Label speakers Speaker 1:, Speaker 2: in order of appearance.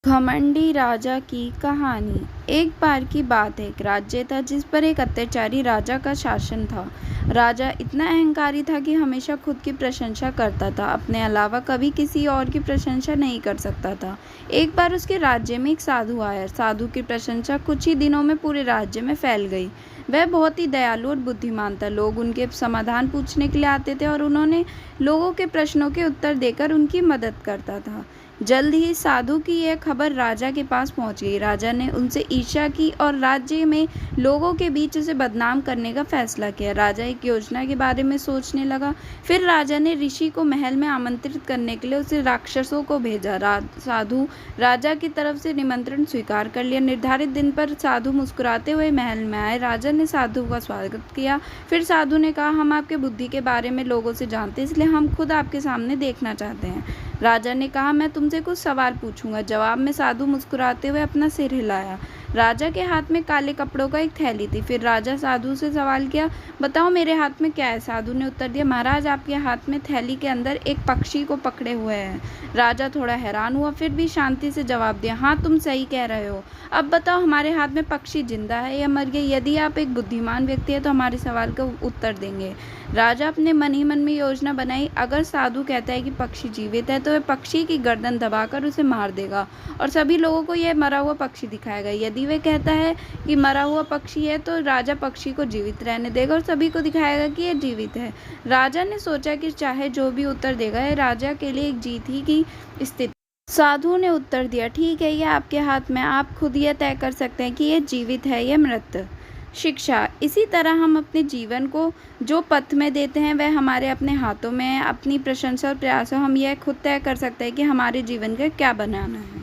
Speaker 1: घमंडी राजा की कहानी। एक बार की बात है, एक राज्य था जिस पर एक अत्याचारी राजा का शासन था। राजा इतना अहंकारी था कि हमेशा खुद की प्रशंसा करता था, अपने अलावा कभी किसी और की प्रशंसा नहीं कर सकता था। एक बार उसके राज्य में एक साधु आया। साधु की प्रशंसा कुछ ही दिनों में पूरे राज्य में फैल गई। वह बहुत ही दयालु और बुद्धिमान था। लोग उनके समाधान पूछने के लिए आते थे और उन्होंने लोगों के प्रश्नों के उत्तर देकर उनकी मदद करता था। जल्द ही साधु की यह खबर राजा के पास पहुंच गई। राजा ने उनसे ईर्ष्या की और राज्य में लोगों के बीच उसे बदनाम करने का फैसला किया। राजा एक योजना के बारे में सोचने लगा। फिर राजा ने ऋषि को महल में आमंत्रित करने के लिए उसे राक्षसों को भेजा। साधु राजा की तरफ से निमंत्रण स्वीकार कर लिया। निर्धारित दिन पर साधु मुस्कुराते हुए महल में आए। राजा ने साधु का स्वागत किया। फिर साधु ने कहा, हम आपके बुद्धि के बारे में लोगों से जानते हैं, इसलिए हम खुद आपके सामने देखना चाहते हैं। राजा ने कहा, मैं तुमसे कुछ सवाल पूछूंगा। जवाब में साधु मुस्कुराते हुए अपना सिर हिलाया। राजा के हाथ में काले कपड़ों का एक थैली थी। फिर राजा साधु से सवाल किया, बताओ मेरे हाथ में क्या है। साधु ने उत्तर दिया, महाराज आपके हाथ में थैली के अंदर एक पक्षी को पकड़े हुए हैं। राजा थोड़ा हैरान हुआ, फिर भी शांति से जवाब दिया, हाँ तुम सही कह रहे हो। अब बताओ हमारे हाथ में पक्षी जिंदा है या मर गया। यदि आप एक बुद्धिमान व्यक्ति है तो हमारे सवाल का उत्तर देंगे। राजा अपने मन ही मन में योजना बनाई। अगर साधु कहता है कि पक्षी जीवित है तो वह पक्षी की गर्दन दबाकर उसे मार देगा और सभी लोगों को यह मरा हुआ पक्षी दिखाएगा। यदि वह कहता है कि मरा हुआ पक्षी है तो राजा पक्षी को जीवित रहने देगा और सभी को दिखाएगा कि यह जीवित है। राजा ने सोचा कि चाहे जो भी उत्तर देगा यह राजा के लिए एक जीत ही की स्थिति। साधु ने उत्तर दिया, ठीक है, यह आपके हाथ में, आप खुद यह तय कर सकते हैं कि यह जीवित है या मृत। शिक्षा। इसी तरह हम अपने जीवन को जो पथ में देते हैं वह हमारे अपने हाथों में है। अपनी प्रशंसा और प्रयासों हम यह खुद तय कर सकते हैं कि हमारे जीवन का क्या बनाना है।